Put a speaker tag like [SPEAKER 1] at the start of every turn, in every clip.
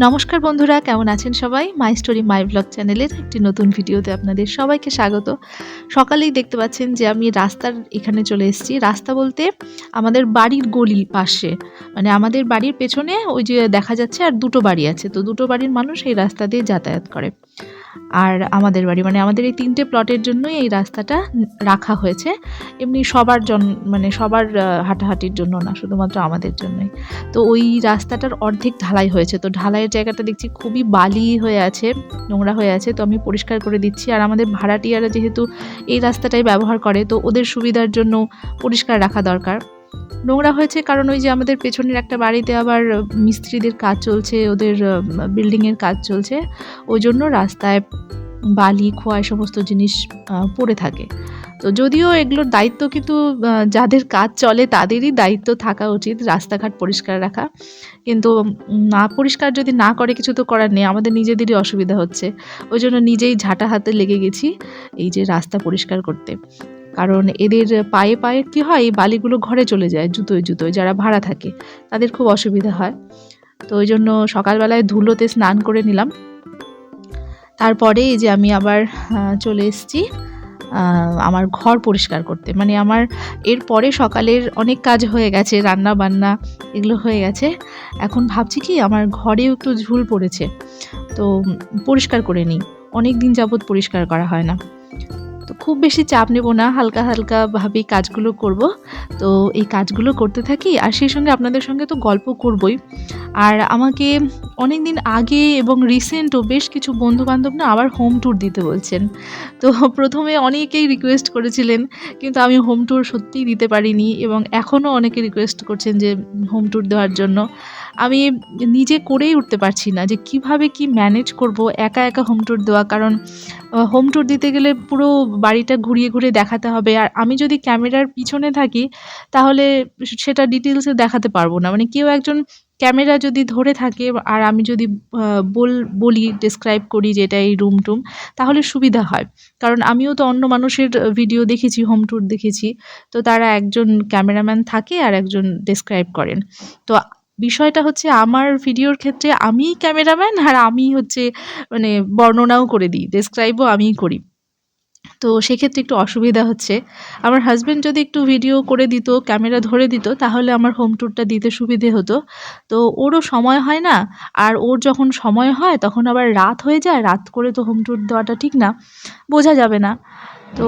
[SPEAKER 1] নমস্কার বন্ধুরা, কেমন আছেন সবাই? মাই স্টোরি মাই ব্লগ চ্যানেলের একটি নতুন ভিডিওতে আপনাদের সবাইকে স্বাগত। সকালেই দেখতে পাচ্ছেন যে আমি রাস্তার এখানে চলে এসেছি। রাস্তা বলতে আমাদের বাড়ির গলি পাশে, মানে আমাদের বাড়ির পেছনে ওই যে দেখা যাচ্ছে আর দুটো বাড়ি আছে, তো দুটো বাড়ির মানুষ এই রাস্তা দিয়ে যাতায়াত করে। আর আমাদের বাড়ি মানে আমাদের এই ৩টে প্লটের জন্যই এই রাস্তাটা রাখা হয়েছে। এমনি সবার মানে সবার হাঁটাহাঁটির জন্য না, শুধুমাত্র আমাদের জন্যই। তো ওই রাস্তাটার অর্ধেক ঢালাই হয়েছে, তো ঢালাইয়ের জায়গাটা দেখছি খুবই বালি হয়ে আছে, নোংরা হয়ে আছে, তো আমি পরিষ্কার করে দিচ্ছি। আর আমাদের ভাড়াটিয়ারা যেহেতু এই রাস্তাটাই ব্যবহার করে, তো ওদের সুবিধার জন্য পরিষ্কার রাখা দরকার। নোংরা হয়েছে কারণ ওই যে আমাদের পেছনের একটা বাড়িতে আবার মিস্ত্রিদের কাজ চলছে, ওদের বিল্ডিংয়ের কাজ চলছে, ওই জন্য রাস্তায় বালি খোয়া এই সমস্ত জিনিস পড়ে থাকে। তো যদিও এগুলোর দায়িত্ব কিন্তু যাদের কাজ চলে তাদেরই দায়িত্ব থাকা উচিত রাস্তাঘাট পরিষ্কার রাখা, কিন্তু না পরিষ্কার যদি না করে কিছু তো করার নেই, আমাদের নিজেদেরই অসুবিধা হচ্ছে। ওই জন্য নিজেই ঝাঁটা হাতে লেগে গেছি এই যে রাস্তা পরিষ্কার করতে। কারণ এদের পায়ে পায়ে কী হয়, এই বালিগুলো ঘরে চলে যায় জুতোয় জুতোয়, যারা ভাড়া থাকে তাদের খুব অসুবিধা হয়। তো ওই জন্য সকালবেলায় ধুলোতে স্নান করে নিলাম। তারপরে এই যে আমি আবার চলে এসেছি আমার ঘর পরিষ্কার করতে। মানে আমার এরপরে সকালের অনেক কাজ হয়ে গেছে, রান্না বান্না এগুলো হয়ে গেছে। এখন ভাবছি কি আমার ঘরেও একটু ঝুল পড়েছে, তো পরিষ্কার করে নিই। অনেক দিন যাবৎ পরিষ্কার করা হয় না, তো খুব বেশি চাপ নেব না, হালকা হালকাভাবেই কাজগুলো করব। তো এই কাজগুলো করতে থাকি আর সেই সঙ্গে আপনাদের সঙ্গে তো গল্প করবই। আর আমাকে অনেক দিন আগে এবং রিসেন্টও বেশ কিছু বন্ধুবান্ধব না আবার হোম ট্যুর দিতে বলছেন। তো প্রথমে অনেকেই রিকোয়েস্ট করেছিলেন, কিন্তু আমি হোম ট্যুর সত্যিই দিতে পারিনি, এবং এখনও অনেকে রিকোয়েস্ট করছেন যে হোম ট্যুর দেওয়ার জন্য। আমি নিজে করেই উঠতে পারছি না যে কিভাবে কি ম্যানেজ করব একা একা হোম ট্যুর দেওয়া। কারণ হোম ট্যুর দিতে গেলে পুরো বাড়িটা ঘুরিয়ে ঘুরিয়ে দেখাতে হবে, আর আমি যদি ক্যামেরার পিছনে থাকি তাহলে সেটা ডিটেলসে দেখাতে পারবো না। মানে কেউ একজন ক্যামেরা যদি ধরে থাকে আর আমি যদি বলি ডেসক্রাইব করি যে এটা এই রুম টুম, তাহলে সুবিধা হয়। কারণ আমিও তো অন্য মানুষের ভিডিও দেখেছি, হোম ট্যুর দেখেছি, তো তারা একজন ক্যামেরাম্যান থাকে আর একজন ডেসক্রাইব করেন। তো বিষয়টা হচ্ছে আমার ভিডিওর ক্ষেত্রে আমিই ক্যামেরাম্যান আর আমিই হচ্ছে মানে বর্ণনাও করে দিই, ডেসক্রাইবও আমিই করি। তো সেক্ষেত্রে একটু অসুবিধা হচ্ছে। আমার হাসব্যান্ড যদি একটু ভিডিও করে দিত, ক্যামেরা ধরে দিত, তাহলে আমার হোম ট্যুরটা দিতে সুবিধে হতো। তো ওরও সময় হয় না, আর ওর যখন সময় হয় তখন আবার রাত হয়ে যায়, রাত করে তো হোম ট্যুর দেওয়াটা ঠিক না, বোঝা যাবে না। তো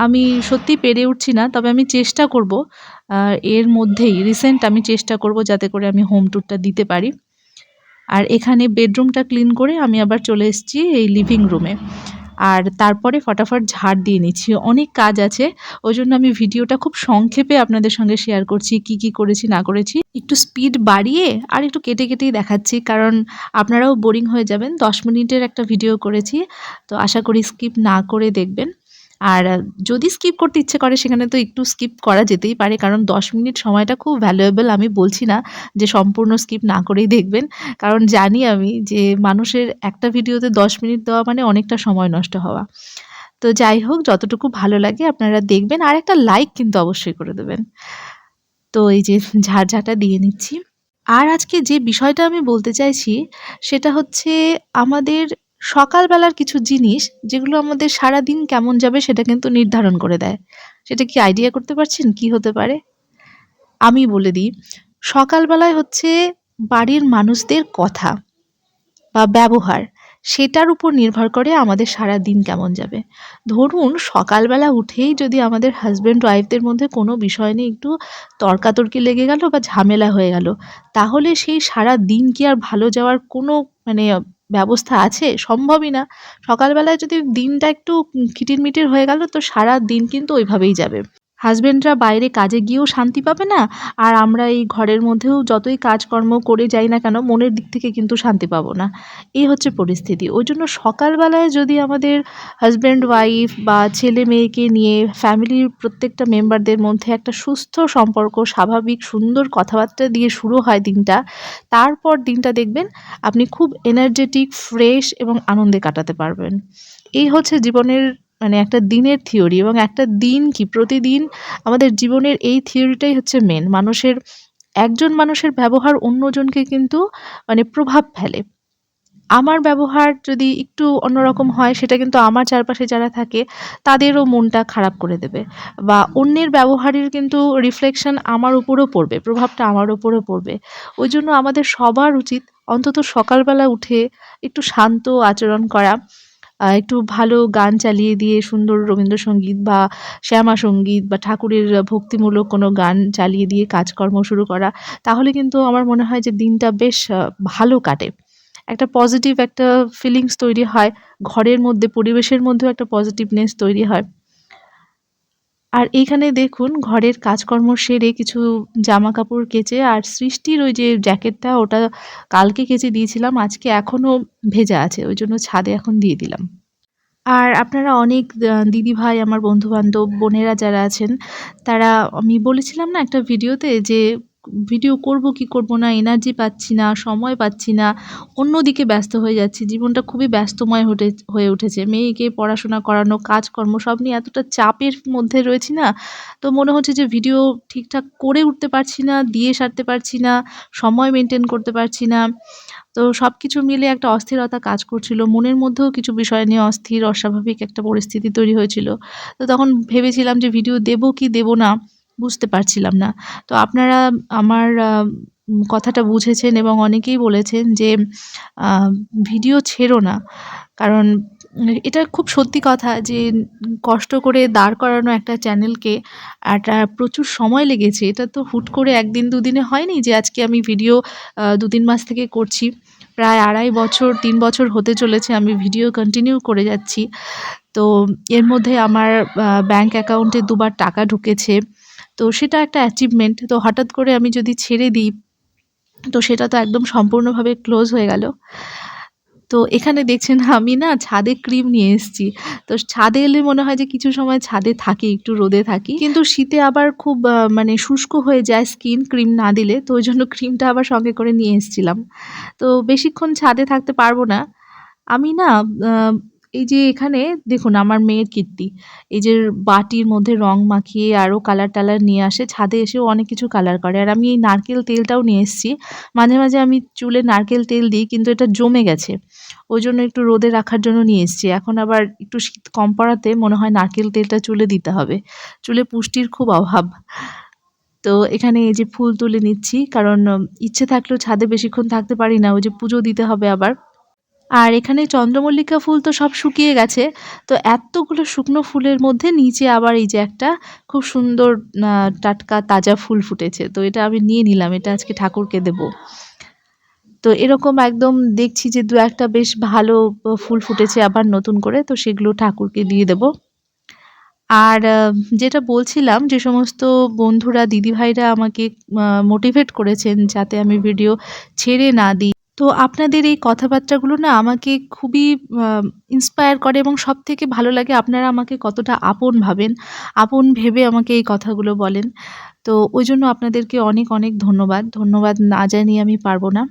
[SPEAKER 1] আমি সত্যিই পেরে উঠছি না, তবে আমি চেষ্টা করব এর মধ্যেই রিসেন্ট আমি চেষ্টা করব যাতে করে আমি হোম ট্যুরটা দিতে পারি। আর এখানে বেডরুমটা ক্লিন করে আমি আবার চলে এসেছি এই লিভিং রুমে, আর তারপরে ফটাফট ঝাড় দিয়ে নিচ্ছি। অনেক কাজ আছে, ওই জন্য আমি ভিডিওটা খুব সংক্ষেপে আপনাদের সঙ্গে শেয়ার করছি, কি কি করেছি না করেছি। একটু স্পিড বাড়িয়ে আর একটু কেটে কেটেই দেখাচ্ছি, কারণ আপনারাও বোরিং হয়ে যাবেন। 10 মিনিটের একটা ভিডিও করেছি, তো আশা করি স্কিপ না করে দেখবেন। আর যদি স্কিপ করতে ইচ্ছে করে সেখানে তো একটু স্কিপ করা যেতেই পারে, কারণ 10 মিনিট সময়টা খুব ভ্যালুয়েবল। আমি বলছি না যে সম্পূর্ণ স্কিপ না করেই দেখবেন, কারণ জানি আমি যে মানুষের একটা ভিডিওতে 10 মিনিট দেওয়া মানে অনেকটা সময় নষ্ট হওয়া। তো যাই হোক, যতটুকু ভালো লাগে আপনারা দেখবেন, আর একটা লাইক কিন্তু অবশ্যই করে দেবেন। তো এই যে ঝাড়ঝাঁটা দিয়ে নিচ্ছি। আর আজকে যে বিষয়টা আমি বলতে চাইছি সেটা হচ্ছে আমাদের সকালবেলার কিছু জিনিস, যেগুলো আমাদের সারাদিন কেমন যাবে সেটা কিন্তু নির্ধারণ করে দেয়। সেটা কি আইডিয়া করতে পারছেন কি হতে পারে? আমি বলে দিই, সকালবেলায় হচ্ছে বাড়ির মানুষদের কথা বা ব্যবহার, সেটার উপর নির্ভর করে আমাদের সারাদিন কেমন যাবে। ধরুন সকালবেলা উঠেই যদি আমাদের হাসব্যান্ড ওয়াইফদের মধ্যে কোনো বিষয় নিয়ে একটু তর্কাতর্কি লেগে গেল বা ঝামেলা হয়ে গেল, তাহলে সেই সারাদিন কি আর ভালো যাওয়ার কোনো মানে ব্যবস্থা আছে? সম্ভবই না। সকালবেলায় যদি দিনটা একটু খিটিরমিটির হয়ে গেল, তো সারাদিন কিন্তু ওইভাবেই যাবে। হাসব্যান্ডরা বাইরে কাজে গিয়েও শান্তি পাবে না, আর আমরা এই ঘরের মধ্যেও যতই কাজকর্ম করে যাই না কেন, মনের দিক থেকে কিন্তু শান্তি পাবো না। এই হচ্ছে পরিস্থিতি। ওই জন্য সকালবেলায় যদি আমাদের হাসব্যান্ড ওয়াইফ বা ছেলে মেয়েকে নিয়ে ফ্যামিলির প্রত্যেকটা মেম্বারদের মধ্যে একটা সুস্থ সম্পর্ক, স্বাভাবিক সুন্দর কথাবার্তা দিয়ে শুরু হয় দিনটা, তারপর দিনটা দেখবেন আপনি খুব এনার্জেটিক, ফ্রেশ এবং আনন্দে কাটাতে পারবেন। এই হচ্ছে জীবনের মানে একটা দিনের থিওরি, এবং একটা দিন কি প্রতিদিন আমাদের জীবনের এই থিওরিটাই হচ্ছে মেন। মানুষের একজন মানুষের ব্যবহার অন্যজনকে কিন্তু মানে প্রভাব ফেলে। আমার ব্যবহার যদি একটু অন্যরকম হয় সেটা কিন্তু আমার চারপাশে যারা থাকে তাদেরও মনটা খারাপ করে দেবে, বা অন্যের ব্যবহারের কিন্তু রিফ্লেকশন আমার উপরও পড়বে, প্রভাবটা আমার উপরও পড়বে। ওই জন্য আমাদের সবার উচিত অন্তত সকালবেলা উঠে একটু শান্ত আচরণ করা, একটু ভালো গান চালিয়ে দিয়ে সুন্দর রবীন্দ্রসঙ্গীত বা শ্যামাসঙ্গীত বা ঠাকুরের ভক্তিমূলক কোনো গান চালিয়ে দিয়ে কাজকর্ম শুরু করা। তাহলে কিন্তু আমার মনে হয় যে দিনটা বেশ ভালো কাটে। একটা পজিটিভ একটা ফিলিংস তৈরি হয়। ঘরের মধ্যে, পরিবেশের মধ্যেও একটা পজিটিভনেস তৈরি হয়। আর এইখানে দেখুন ঘরের কাজকর্ম সেরে কিছু জামাকাপড় কেচে, আর সৃষ্টির ওই যে জ্যাকেটটা ওটা কালকে কেচে দিয়েছিলাম, আজকে এখনো ভেজা আছে। ওইজন্য ছাদে এখন দিয়ে দিলাম। আর আপনারা অনেক দিদিভাই, আমার বন্ধু-বান্ধব, বোনেরা যারা আছেন, তারা, আমি বলেছিলাম না একটা ভিডিওতে যে ভিডিও করব কি করব না, এনার্জি পাচ্ছি না, সময় পাচ্ছি না, অন্যদিকে ব্যস্ত হয়ে যাচ্ছি। জীবনটা খুবই ব্যস্তময় হয়ে উঠেছে। মেয়েকে পড়াশোনা করানো, কাজকর্ম সব নিয়ে এতটা চাপের মধ্যে রয়েছি না, তো মনে হচ্ছে যে ভিডিও ঠিকঠাক করে উঠতে পারছি না, দিয়ে সারতে পারছি না, সময় মেইনটেইন করতে পারছি না। তো সবকিছু মিলে একটা অস্থিরতা কাজ করছিল। মনের মধ্যেও কিছু বিষয় নিয়ে অস্থির, অস্বাভাবিক একটা পরিস্থিতি তৈরি হয়েছিল। তো তখন ভেবেছিলাম যে ভিডিও দেব কি দেব না, বুঝতে পারছিলাম না। তো আপনারা আমার কথাটা বুঝেছেন এবং অনেকেই বলেছেন যে আ ভিডিও ছেড়ো না। কারণ এটা খুব সত্যি কথা যে কষ্ট করে দাঁড় করানো একটা চ্যানেলকে একটা প্রচুর সময় লেগেছে। এটা তো হুট করে ১ দিন ২ দিনে হয়নি যে আজকে আমি ভিডিও ২-৩ মাস থেকে করছি। প্রায় ২.৫ বছর ৩ বছর হতে চলেছে আমি ভিডিও কন্টিনিউ করে যাচ্ছি। তো এর মধ্যে আমার ব্যাংক অ্যাকাউন্টে ২ বার টাকা ঢুকেছে। তো সেটা একটা অ্যাচিভমেন্ট। তো হঠাৎ করে আমি যদি ছেড়ে দিই, তো সেটা তো একদম সম্পূর্ণভাবে ক্লোজ হয়ে গেল। তো এখানে দেখছেন আমি না ছাদে ক্রিম নিয়ে এসেছি। তো ছাদে এলে মনে হয় যে কিছু সময় ছাদে থাকি, একটু রোদে থাকি। কিন্তু শীতে আবার খুব মানে শুষ্ক হয়ে যায় স্কিন ক্রিম না দিলে। তো ওইজন্য ক্রিমটা আবার সঙ্গে করে নিয়ে এসেছিলাম। তো বেশিক্ষণ ছাদে থাকতে পারব না। আমি না আ এই যে এখানে দেখুন আমার মেয়ের কীর্তি। এই যে বাটির মধ্যে রং মাখিয়ে আরো কালার-টালার নিয়ে আসে। ছাদে এসেও অনেক কিছু কালার করে। আর আমি এই নারকেল তেলটাও নিয়ে এসেছি। মাঝে, মাঝে আমি চুলে নারকেল তেল দিই, কিন্তু এটা জমে গেছে। ওইজন্য একটু রোদে রাখার জন্য নিয়ে এসেছি। এখন আবার একটু শীত কম পড়াতে মনে হয় নারকেল তেলটা চুলে দিতে হবে। চুলে পুষ্টির খুব অভাব। তো এখানে এই যে ফুল তুলে নিচ্ছি। কারণ ইচ্ছে থাকলেও ছাদে বেশিক্ষণ থাকতে পারি না। ওই যে পুজো দিতে হবে আবার। আর এখানে চন্দ্রমল্লিকা ফুল তো সব শুকিয়ে গেছে। তো এত্তগুলো শুকনো ফুলের মধ্যে নিচে আবার এই যে একটা খুব সুন্দর আ টাটকা তাজা ফুল ফুটেছে। তো এটা আমি নিয়ে নিলাম। এটা আজকে ঠাকুরকে দেব। তো এরকম একদম দেখছি যে ২-১ টা বেশ ভালো ফুল ফুটেছে আবার নতুন করে। তো সেগুলো ঠাকুরকে দিয়ে দেব। আর যেটা বলছিলাম, যে সমস্ত বন্ধুরা, দিদিভাইরা আমাকে মোটিভেট করেছেন যাতে আমি ভিডিও ছেড়ে না দিই। তো আপনাদের এই কথাবার্তাগুলো না আমাকে খুবই আ ইন্সপায়ার করে, এবং সবথেকে ভালো লাগে আপনারা আমাকে কতটা আপন ভাবেন। আপন ভেবে আমাকে এই কথাগুলো বলেন। তো ওইজন্য আপনাদেরকে অনেক, অনেক ধন্যবাদ। ধন্যবাদ না জানিয়ে আমি পারব না।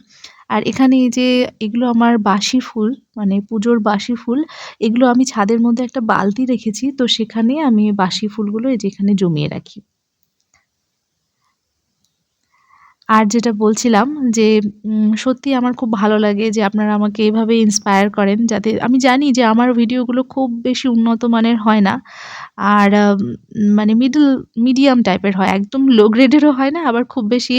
[SPEAKER 1] আর এখানে এই যে এগুলো আমার বাসি ফুল, মানে পুজোর বাসি ফুল। এগুলো আমি ছাদের মধ্যে একটা বালতি রেখেছি। তো সেখানে আমি বাসি ফুলগুলো এই যে এখানে জমিয়ে রাখি। আর যেটা বলছিলাম যে সত্যিই আমার খুব ভালো লাগে যে আপনারা আমাকে এভাবে ইন্সপায়ার করেন, যাতে আমি জানি যে আমার ভিডিওগুলো খুব বেশি উন্নত মানের হয় না। আর মানে মিডিয়াম টাইপের হয়। একদম লো গ্রেডেরও হয় না, আবার খুব বেশি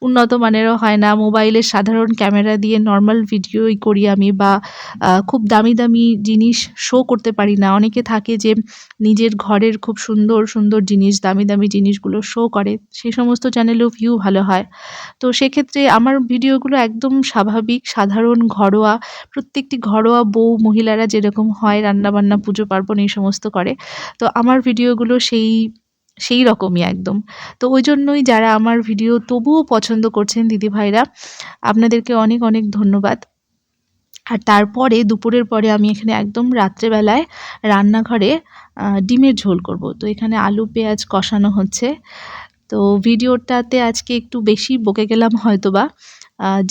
[SPEAKER 1] উন্নত মানেরও হয় না। মোবাইলের সাধারণ ক্যামেরা দিয়ে নরমাল ভিডিওই করি আমি, বা খুব দামি, দামি জিনিস শো করতে পারি না। অনেকে থাকে যে নিজের ঘরের খুব সুন্দর, সুন্দর জিনিস, দামি, দামি জিনিসগুলো শো করে। সেই সমস্ত চ্যানেলেও ভিউ ভালো হয়। তো সেক্ষেত্রে আমার ভিডিওগুলো একদম স্বাভাবিক, সাধারণ, ঘরোয়া। প্রত্যেকটি ঘরোয়া বউ মহিলারা যেরকম হয় রান্নাবান্না, পুজো পার্বণ এই সমস্ত করে। তো আমার ভিডিওগুলো সেই রকমই একদম। তো ওইজন্যই যারা আমার ভিডিও তবুও পছন্দ করছেন দিদিভাইরা, আপনাদেরকে অনেক, অনেক ধন্যবাদ। আর তারপরে দুপুরের পরে আমি এখানে একদম রাত্রেবেলায় রান্নাঘরে ডিমের ঝোল করব। তো এখানে আলু, পেঁয়াজ কষানো হচ্ছে। তো ভিডিওটাতে আজকে একটু বেশি বকে গেলাম হয়তোবা।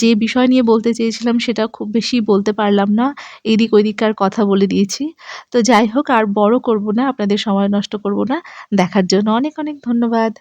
[SPEAKER 1] যে বিষয় নিয়ে বলতে চেয়েছিলাম সেটা খুব বেশি বলতে পারলাম না। এদিক ওদিককার কথা বলে দিয়েছি। তো যাই হোক, আর বড় করব না, আপনাদের সময় নষ্ট করব না। দেখার জন্য অনেক, অনেক ধন্যবাদ।